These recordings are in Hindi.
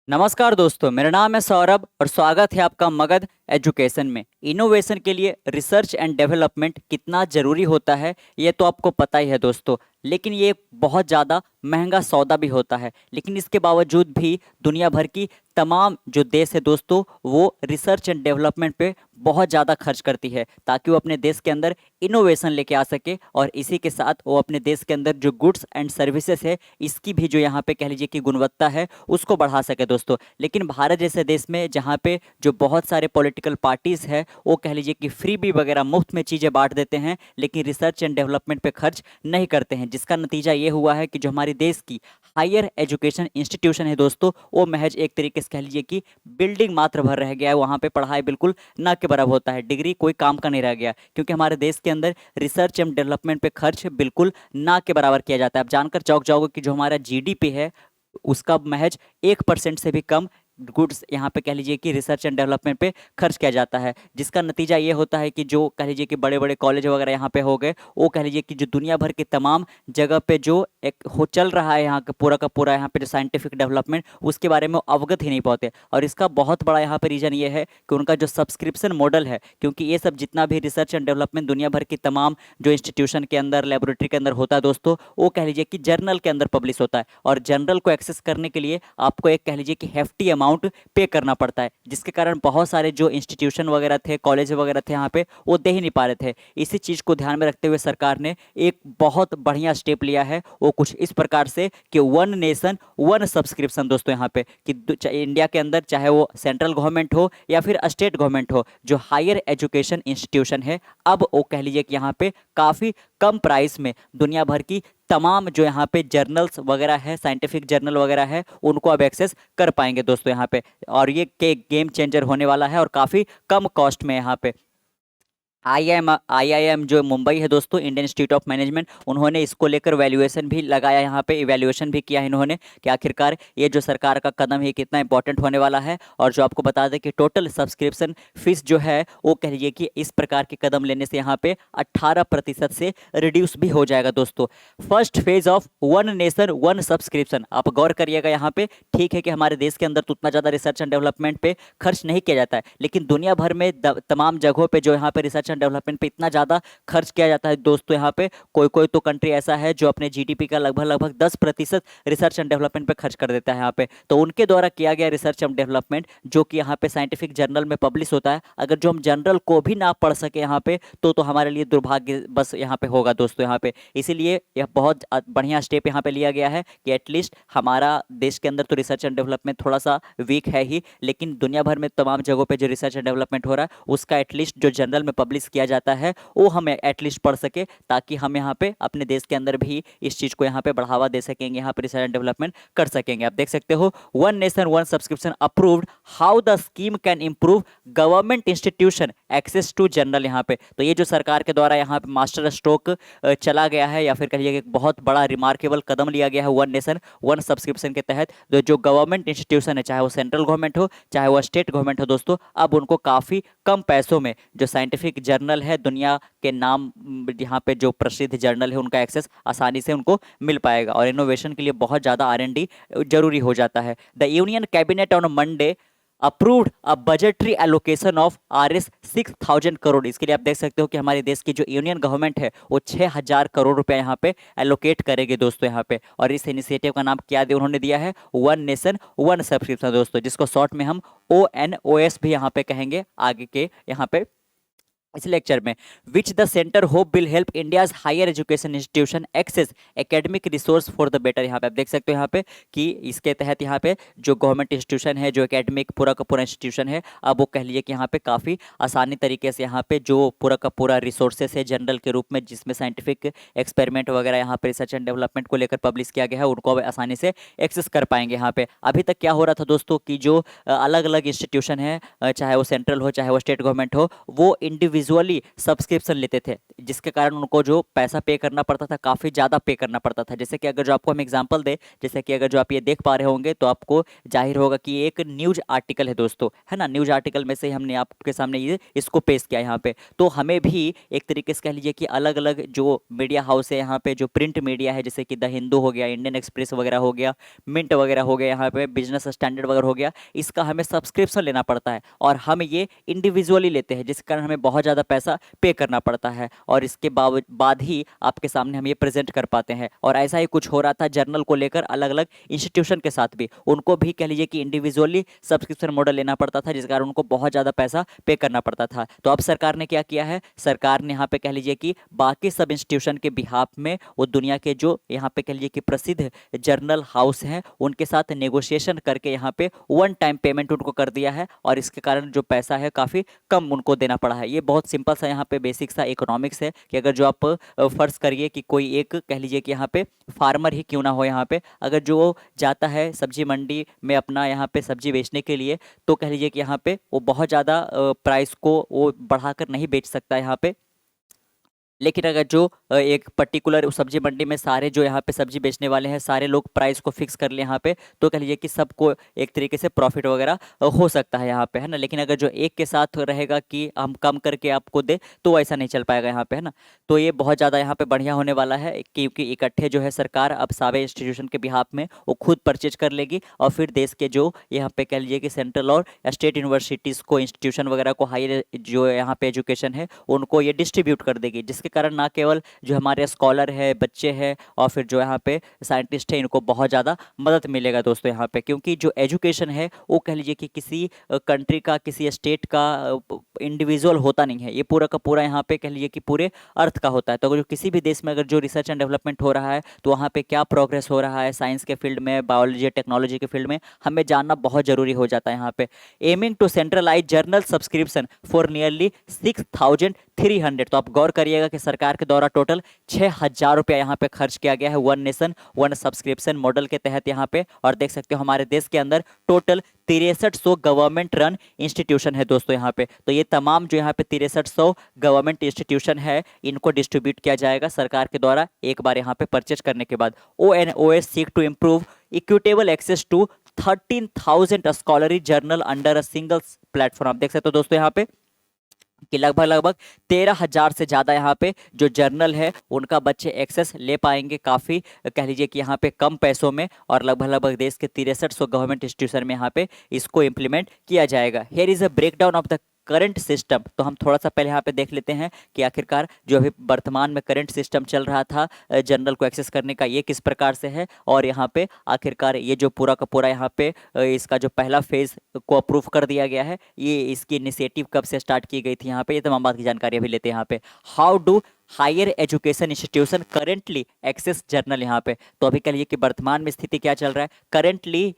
नमस्कार दोस्तों, मेरा नाम है सौरभ और स्वागत है आपका मगध एजुकेशन में। इनोवेशन के लिए रिसर्च एंड डेवलपमेंट कितना ज़रूरी होता है ये तो आपको पता ही है दोस्तों। लेकिन ये बहुत ज़्यादा महंगा सौदा भी होता है। लेकिन इसके बावजूद भी दुनिया भर की तमाम जो देश है दोस्तों, वो रिसर्च एंड डेवलपमेंट पे बहुत ज़्यादा खर्च करती है ताकि वो अपने देश के अंदर इनोवेशन लेके आ सके और इसी के साथ वो अपने देश के अंदर जो गुड्स एंड सर्विसेज है इसकी भी जो यहाँ पे कह लीजिए कि गुणवत्ता है उसको बढ़ा सके दोस्तों। लेकिन भारत जैसे देश में जहाँ पे जो बहुत सारे पॉलिटिकल पार्टीज़ है वो कह लीजिए कि फ्री बी वगैरह मुफ्त में चीज़ें बांट देते हैं, लेकिन रिसर्च एंड डेवलपमेंट पे खर्च नहीं करते हैं, जिसका नतीजा ये हुआ है कि जो हमारे देश की हायर एजुकेशन इंस्टीट्यूशन है दोस्तों, वो महज एक तरीके से कह लीजिए कि बिल्डिंग मात्र भर रह गया है। वहाँ पे पढ़ाई बिल्कुल ना के बराबर होता है, डिग्री कोई काम का नहीं रह गया, क्योंकि हमारे देश के अंदर रिसर्च एंड डेवलपमेंट पे खर्च बिल्कुल ना के बराबर किया जाता है। आप जानकर चौंक जाओगे कि जो हमारा जीडीपी है उसका महज 1% से भी कम गुड्स यहाँ पे कह लीजिए कि रिसर्च एंड डेवलपमेंट पे खर्च किया जाता है, जिसका नतीजा ये होता है कि जो कह लीजिए कि बड़े बड़े कॉलेज वगैरह यहाँ पे हो गए, वो कह लीजिए कि जो दुनिया भर के तमाम जगह पे जो एक हो चल रहा है यहाँ का पूरा यहाँ पे जो साइंटिफिक डेवलपमेंट उसके बारे में वो अवगत ही नहीं पाते। और इसका बहुत बड़ा यहाँ पे रीज़न ये है कि उनका जो सब्सक्रिप्शन मॉडल है, क्योंकि ये सब जितना भी रिसर्च एंड डेवलपमेंट दुनिया भर की तमाम जो इंस्टीट्यूशन के अंदर लेबोरेटरी के अंदर होता है दोस्तों, वो कह लीजिए कि जर्नल के अंदर पब्लिश होता है और जर्नल को एक्सेस करने के लिए आपको एक कह लीजिए कि हेफ्टी अमाउंट पे करना पड़ता है, जिसके कारण बहुत सारे जो इंस्टीट्यूशन वगैरह थे, कॉलेज वगैरह थे यहाँ पे, वो दे ही नहीं पा रहे थे। इसी चीज़ को ध्यान में रखते हुए सरकार ने एक बहुत बढ़िया स्टेप लिया है, वो कुछ इस प्रकार से कि वन नेशन वन सब्सक्रिप्शन दोस्तों, यहाँ पे कि इंडिया के अंदर चाहे वो सेंट्रल गवर्नमेंट हो या फिर स्टेट गवर्नमेंट हो, जो हायर एजुकेशन इंस्टीट्यूशन है, अब वो कह लीजिए कि यहाँ पे काफ़ी कम प्राइस में दुनिया भर की तमाम जो यहाँ पे जर्नल्स वगैरह है, साइंटिफिक जर्नल वगैरह है, उनको अब एक्सेस कर पाएंगे दोस्तों यहाँ पे। और ये के गेम चेंजर होने वाला है और काफ़ी कम कॉस्ट में यहाँ पे आईआईएम जो मुंबई है दोस्तों, इंडियन इंस्टीट्यूट ऑफ मैनेजमेंट, उन्होंने इसको लेकर वैल्यूएशन भी लगाया, यहाँ पे इवैल्यूएशन भी किया है इन्होंने कि आखिरकार ये जो सरकार का कदम है कितना इंपॉर्टेंट होने वाला है। और जो आपको बता दें कि टोटल सब्सक्रिप्शन फीस जो है वो कह लीजिए कि इस प्रकार के कदम लेने से यहाँ पे 18% से रिड्यूस भी हो जाएगा दोस्तों। First phase of one nation one subscription, आप गौर करिएगा यहाँ पे। ठीक है कि हमारे देश के अंदर तो उतना ज़्यादा रिसर्च एंड डेवलपमेंट पे खर्च नहीं किया जाता है, लेकिन दुनिया भर में तमाम जगहों पे जो यहाँ पे रिसर्च एंड डेवलपमेंट पे इतना ज़्यादा खर्च किया जाता है दोस्तों। यहाँ पे कोई कोई तो कंट्री ऐसा है जो अपने जीडीपी का लगभग लगभग 10% रिसर्च एंड डेवलपमेंट पे खर्च कर देता है यहाँ पे। तो उनके द्वारा किया गया रिसर्च एंड डेवलपमेंट जो कि यहाँ पे साइंटिफिक जर्नल में पब्लिश होता है, अगर जो हम जर्नल को भी ना पढ़ सके यहाँ पे तो हमारे लिए दुर्भाग्य बस यहाँ पे होगा दोस्तों यहाँ पे। इसीलिए यह बहुत बढ़िया स्टेप यहाँ पे लिया गया है कि एटलीस्ट हमारा देश के अंदर तो रिसर्च एंड डेवलपमेंट थोड़ा सा वीक है ही, लेकिन दुनिया भर में तमाम जगहों पे जो रिसर्च एंड डेवलपमेंट हो रहा है उसका एटलीस्ट जो जर्नल में पब्लिश किया जाता है वो हम एटलीस्ट पढ़ सके, ताकि हम यहाँ पे अपने देश के अंदर भी इस चीज़ को यहाँ पे बढ़ावा दे सकेंगे, यहाँ पे रिसर्च एंड डेवलपमेंट कर सकेंगे। आप देख सकते हो one nation one subscription approved, how the scheme can improve government institution access to journal. यहाँ पे तो ये जो सरकार के द्वारा यहाँ पे मास्टर स्ट्रोक चला गया है या फिर कहिए एक बहुत बड़ा रिमार्केबल कदम लिया गया है वन नेशन वन सब्सक्रिप्शन के तहत, तो जो गवर्नमेंट इंस्टीट्यूशन है, चाहे वो सेंट्रल गवर्नमेंट हो चाहे वो स्टेट गवर्नमेंट हो दोस्तों, अब उनको काफ़ी कम पैसों में जो साइंटिफिक जर्नल है दुनिया के नाम यहाँ पे जो प्रसिद्ध जर्नल है उनका एक्सेस आसानी से उनको मिल पाएगा। और इनोवेशन के लिए बहुत ज़्यादा R&D जरूरी हो जाता है। The union cabinet on Monday approved a budgetary allocation of Rs 6,000 crore. इसके लिए आप देख सकते हो कि हमारे देश की जो यूनियन गवर्नमेंट है वो 6,000 करोड़ रुपया यहाँ पे एलोकेट करेगी दोस्तों यहाँ पे। और इस इनिशिएटिव का नाम क्या दिया उन्होंने, दिया है वन नेशन वन सब्सक्रिप्शन दोस्तों, जिसको शॉर्ट में हम ONOS भी यहाँ पे कहेंगे आगे के यहाँ पे इस लेक्चर में। Which the centre hope will help India's higher education institution access academic resource for the better. यहाँ पे आप देख सकते हो यहाँ पे कि इसके तहत यहाँ पे जो गवर्नमेंट इंस्टीट्यूशन है, जो एकेडमिक पूरा का पूरा इंस्टीट्यूशन है, अब वो कह लीजिए कि यहाँ पे काफ़ी आसानी तरीके से यहाँ पे जो पूरा का पूरा रिसोर्सेस है जनरल के रूप में, जिसमें साइंटिफिक एक्सपेरिमेंट वगैरह यहाँ पे रिसर्च एंड डेवलपमेंट को लेकर पब्लिश किया गया है, उनको अब आसानी से एक्सेस कर पाएंगे यहाँ पे। अभी तक क्या हो रहा था दोस्तों कि जो अलग अलग इंस्टीट्यूशन है, चाहे वो सेंट्रल हो चाहे वो स्टेट गवर्नमेंट हो, वो इंडिविजुअल इंडिविजुअली सब्सक्रिप्शन लेते थे, जिसके कारण उनको जो पैसा पे करना पड़ता था काफ़ी ज़्यादा पे करना पड़ता था। जैसे कि अगर जो आपको हम एग्जांपल दें, जैसे कि अगर जो आप ये देख पा रहे होंगे तो आपको जाहिर होगा कि ये एक न्यूज़ आर्टिकल है दोस्तों, है ना। न्यूज़ आर्टिकल में से हमने आपके सामने ये इसको पेश किया यहाँ पे। तो हमें भी एक तरीके से कह लीजिए कि अलग अलग जो मीडिया हाउस है यहाँ पे, जो प्रिंट मीडिया है जैसे कि द हिंदू हो गया, इंडियन एक्सप्रेस वगैरह हो गया, मिंट वगैरह हो गया, यहाँ पे बिजनेस स्टैंडर्ड वगैरह हो गया, इसका हमें सब्सक्रिप्शन लेना पड़ता है और हम ये इंडिविजुअली लेते हैं, जिस कारण हमें बहुत ज़्यादा पैसा पे करना पड़ता है और इसके बाद ही आपके सामने हम ये प्रेजेंट कर पाते हैं। और ऐसा ही कुछ हो रहा था जर्नल को लेकर अलग अलग इंस्टीट्यूशन के साथ भी, उनको भी कह लीजिए कि इंडिविजुअली सब्सक्रिप्शन मॉडल लेना पड़ता था, जिस कारण उनको बहुत ज़्यादा पैसा पे करना पड़ता था। तो अब सरकार ने क्या किया है, सरकार ने यहाँ पे कह लीजिए कि बाकी सब इंस्टीट्यूशन के बिहाफ में वो दुनिया के जो यहाँ पे कह लीजिए कि प्रसिद्ध जर्नल हाउस हैं उनके साथ नेगोशिएशन करके यहाँ पे वन टाइम पेमेंट उनको कर दिया है और इसके कारण जो पैसा है काफ़ी कम उनको देना पड़ा है। ये बहुत सिंपल सा यहाँ पे बेसिक सा इकोनॉमिक्स है कि अगर जो आप फर्ज करिए कि कोई एक कह लीजिए कि यहाँ पे फार्मर ही क्यों ना हो, यहाँ पे अगर जो जाता है सब्जी मंडी में अपना यहाँ पे सब्जी बेचने के लिए, तो कह लीजिए कि यहाँ पे वो बहुत ज़्यादा प्राइस को वो बढ़ाकर नहीं बेच सकता यहाँ पे। लेकिन अगर जो एक पर्टिकुलर उस सब्जी मंडी में सारे जो यहाँ पे सब्जी बेचने वाले हैं सारे लोग प्राइस को फिक्स कर ले यहाँ पे, तो कह लीजिए कि सबको एक तरीके से प्रॉफिट वगैरह हो सकता है यहाँ पे, है ना। लेकिन अगर जो एक के साथ रहेगा कि हम कम करके आपको दे, तो ऐसा नहीं चल पाएगा यहाँ पे, है ना। तो ये बहुत ज़्यादा यहाँ पे बढ़िया होने वाला है क्योंकि इकट्ठे जो है सरकार अब सारे इंस्टीट्यूशन के बिहाफ में वो खुद परचेज कर लेगी और फिर देश के जो यहाँ पे कह लीजिए कि सेंट्रल और स्टेट यूनिवर्सिटीज़ को, इंस्टीट्यूशन वगैरह को, हायर जो यहाँ पे एजुकेशन है उनको ये डिस्ट्रीब्यूट कर देगी, जिसके कारण ना केवल जो हमारे स्कॉलर है, बच्चे हैं और फिर जो यहाँ पे साइंटिस्ट है, इनको बहुत ज़्यादा मदद मिलेगा दोस्तों यहाँ पे। क्योंकि जो एजुकेशन है वो कह लीजिए कि किसी कंट्री का, किसी स्टेट का इंडिविजुअल होता नहीं है, ये पूरा का पूरा यहाँ पे कह लीजिए कि पूरे अर्थ का होता है। तो अगर जो किसी भी देश में अगर जो रिसर्च एंड डेवलपमेंट हो रहा है तो वहाँ पे क्या प्रोग्रेस हो रहा है साइंस के फील्ड में, बायोलॉजी टेक्नोलॉजी के फील्ड में, हमें जानना बहुत ज़रूरी हो जाता है यहाँ पे। Aiming to centralise journal subscription for nearly 6,300। तो आप गौर करिएगा कि सरकार के द्वारा टोटल 6,000 रुपया यहाँ पे खर्च किया गया है one nation one subscription model के तहत यहाँ पे। और देख सकते हो हमारे देश के अंदर टोटल 6300 गवर्नमेंट रन इंस्टीट्यूशन है दोस्तों यहाँ पे। तो ये तमाम जो यहाँ पे 6300 गवर्नमेंट इंस्टीट्यूशन है इनको डिस्ट्रीब्यूट किया जाएगा सरकार के द्वारा एक बार यहाँ पे परचेज करने के बाद। ONOS seek to improve equitable access to 13,000 scholarly journal under a single platform. आप देख सकते हो दोस्तों यहाँ पे कि लगभग 13,000 से ज़्यादा यहाँ पे जो जर्नल है उनका बच्चे एक्सेस ले पाएंगे काफ़ी कह लीजिए कि यहाँ पे कम पैसों में, और लगभग देश के 6300 गवर्नमेंट इंस्टीट्यूशन में यहाँ पे इसको इम्प्लीमेंट किया जाएगा। Here is a breakdown of the current system. तो हम थोड़ा सा पहले यहाँ पे देख लेते हैं कि आखिरकार जो अभी वर्तमान में करंट सिस्टम चल रहा था जर्नल को एक्सेस करने का, ये किस प्रकार से है और यहाँ पे आखिरकार ये जो पूरा का पूरा यहाँ पे इसका जो पहला फेज को अप्रूव कर दिया गया है, ये इसकी इनिशिएटिव कब से स्टार्ट की गई थी यहाँ पे, ये तमाम बात की जानकारी अभी लेते हैं यहाँ पे। How do higher education institution currently access journal यहाँ पे। तो अभी कह लीजिए कि वर्तमान में स्थिति क्या चल रहा है। Currently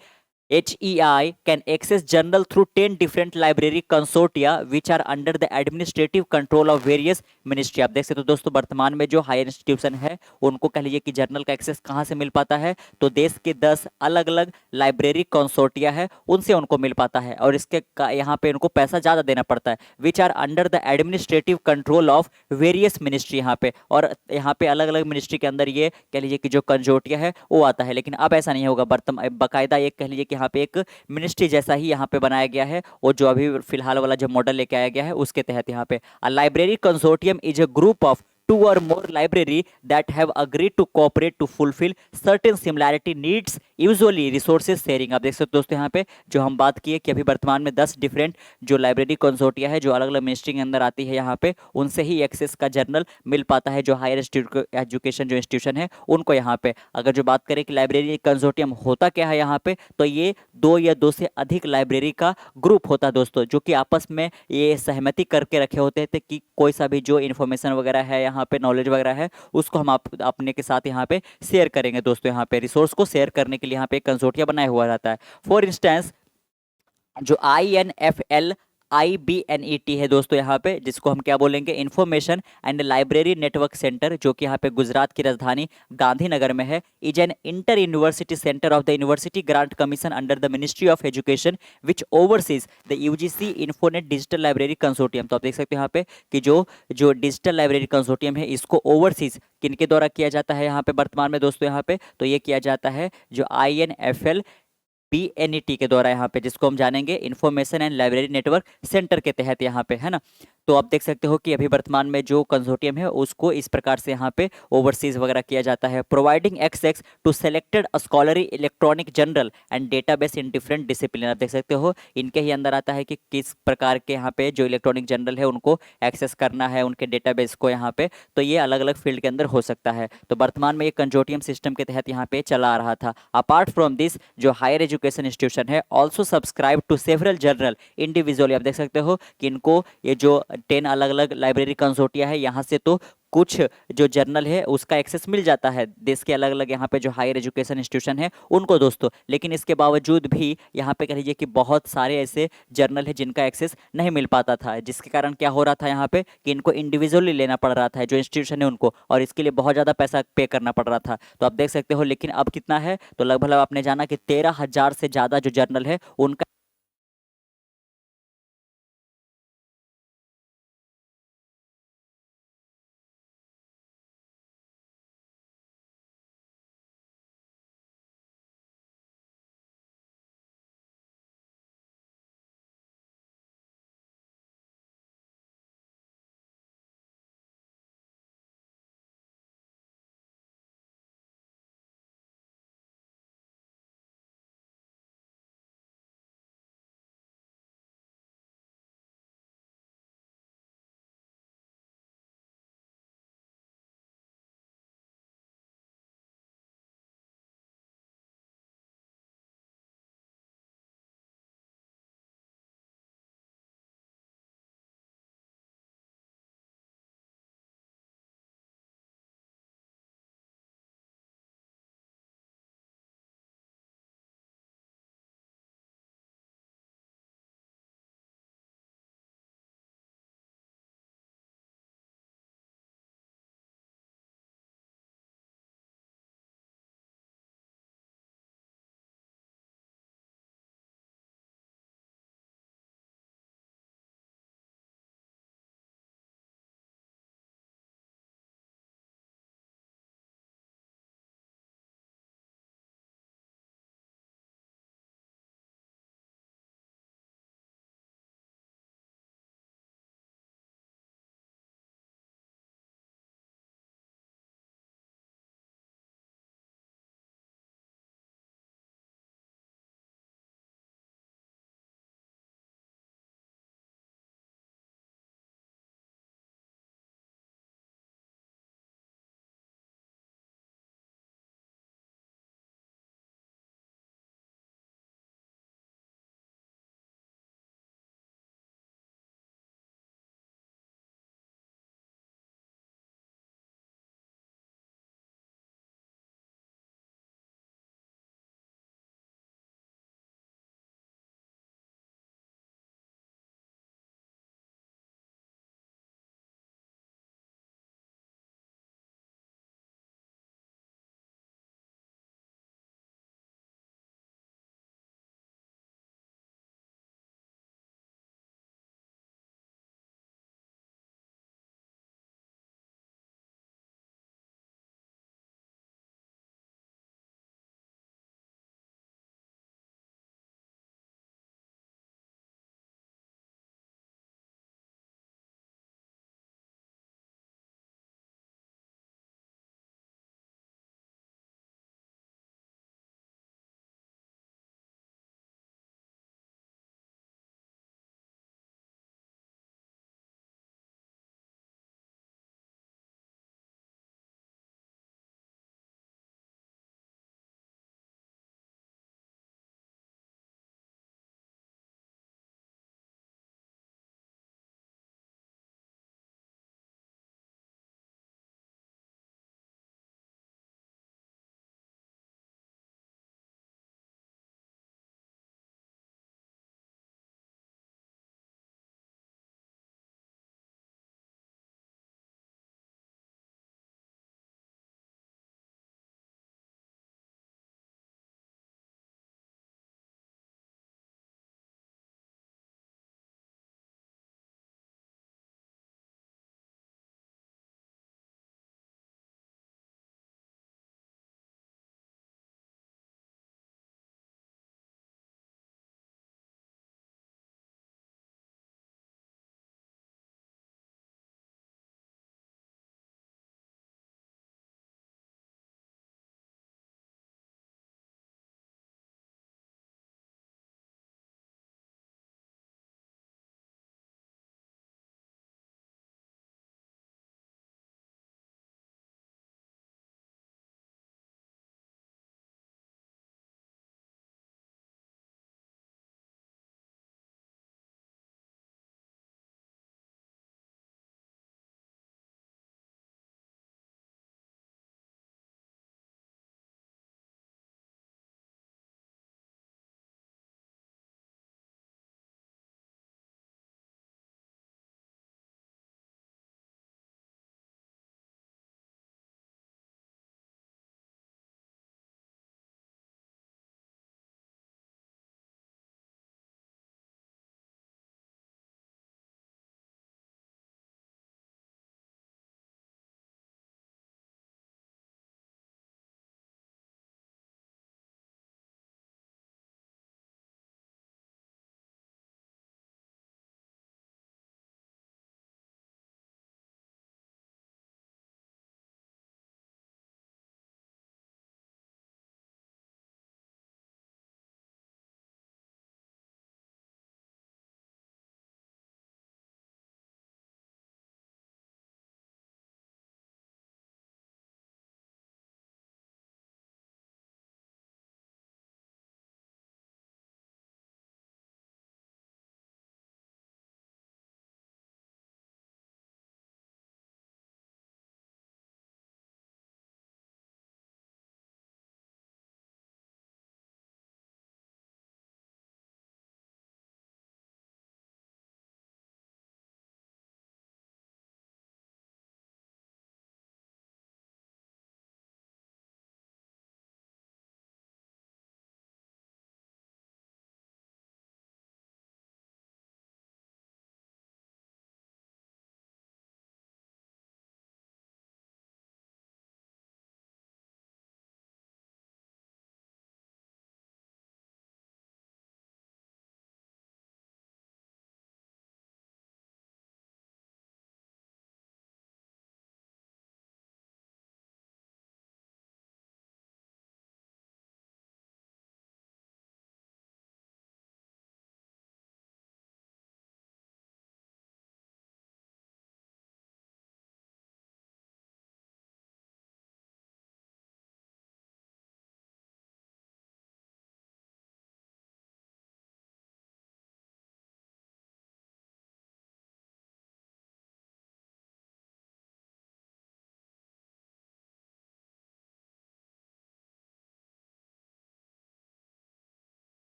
HEI can access journal through 10 different library consortia which are under the administrative control of various ministry। आप देख सकते हो दोस्तों वर्तमान में जो हायर इंस्टीट्यूशन है उनको कह लीजिए कि जर्नल का एक्सेस कहाँ से मिल पाता है, तो देश के 10 अलग अलग लाइब्रेरी कंसोर्टिया है उनसे उनको मिल पाता है और इसके यहाँ पे उनको पैसा ज़्यादा देना पड़ता है। Which are under the administrative control of various ministry यहाँ पे, और यहाँ पे अलग अलग मिनिस्ट्री के अंदर ये कह लीजिए कि जो कंसोर्टिया है वो आता है। लेकिन अब ऐसा नहीं होगा, बाकायदा एक कह लीजिए कि यहाँ पे एक मिनिस्ट्री जैसा ही यहाँ पे बनाया गया है, और जो अभी फिलहाल वाला जो मॉडल लेके आया गया है उसके तहत यहाँ पे library consortium is a group of 2 or more library that have agreed to cooperate to fulfill certain similarity needs, usually resources sharing। आप देख सकते हो दोस्तों यहाँ पे जो हम बात किए कि अभी वर्तमान में 10 डिफरेंट जो लाइब्रेरी कंसोर्टिया है जो अलग अलग मिनिस्ट्री के अंदर आती है, यहाँ पे उनसे ही एक्सेस का जर्नल मिल पाता है जो हायर एजुकेशन जो इंस्टीट्यूशन है उनको। यहाँ पे अगर जो बात करें कि लाइब्रेरी कंसोर्टियम होता क्या है यहाँ पे, तो ये 2 या 2 से अधिक लाइब्रेरी का ग्रुप होता है दोस्तों, जो कि आपस में ये सहमति करके रखे होते थे कि कोई सा भी जो इन्फॉर्मेशन वगैरह है यहाँ पे नॉलेज वगैरह है उसको हम अपने के साथ यहाँ पे शेयर करेंगे दोस्तों। यहाँ पे रिसोर्स को शेयर करने के लिए यहाँ पे कंसोर्टिया बनाया हुआ रहता है। फॉर इंस्टेंस जो INFL IBNET है दोस्तों यहाँ पे, जिसको हम क्या बोलेंगे, information and library network centre, जो कि यहाँ पे गुजरात की राजधानी गांधीनगर में है। Is an inter university centre of the University Grant Commission under the Ministry of Education which oversees the UGC infonet digital library consortium. तो आप देख सकते हैं यहाँ पे कि जो जो डिजिटल लाइब्रेरी कंसोर्टियम है, इसको ओवरसीज किनके द्वारा किया जाता है यहाँ पे वर्तमान में दोस्तों, यहाँ पे तो ये किया जाता है जो INFL BNET के द्वारा यहाँ पे, जिसको हम जानेंगे information and library network centre के तहत यहाँ पे, है ना। तो आप देख सकते हो कि अभी वर्तमान में जो कंसोर्टियम है उसको इस प्रकार से यहाँ पे ओवरसीज वगैरह किया जाता है। Providing access to selected scholarly electronic journal and database in different discipline. आप देख सकते हो इनके ही अंदर आता है कि किस प्रकार के यहाँ पे जो इलेक्ट्रॉनिक जर्नल है उनको एक्सेस करना है, उनके डेटाबेस को यहाँ पे, तो ये अलग अलग फील्ड के अंदर हो सकता है। तो वर्तमान में ये कंसोर्टियम सिस्टम के तहत यहाँ पे चला आ रहा था। अपार्ट फ्रॉम दिस, जो हायर एजुकेशन इंस्टीट्यूशन है also subscribe to several journal individually. आप देख सकते हो कि इनको ये जो 10 अलग अलग लाइब्रेरी कंसोर्टिया है, यहाँ से तो कुछ जो जर्नल है उसका एक्सेस मिल जाता है देश के अलग अलग यहाँ पे जो हायर एजुकेशन इंस्टीट्यूशन है उनको दोस्तों, लेकिन इसके बावजूद भी यहाँ पे कह लीजिए कि बहुत सारे ऐसे जर्नल है जिनका एक्सेस नहीं मिल पाता था, जिसके कारण क्या हो रहा था यहाँ पे कि इनको इंडिविजुअली लेना पड़ रहा था जो इंस्टीट्यूशन है उनको, और इसके लिए बहुत ज़्यादा पैसा पे करना पड़ रहा था। तो आप देख सकते हो, लेकिन अब कितना है, तो लगभग आपने जाना कि 13,000 से ज़्यादा जो जर्नल है उनका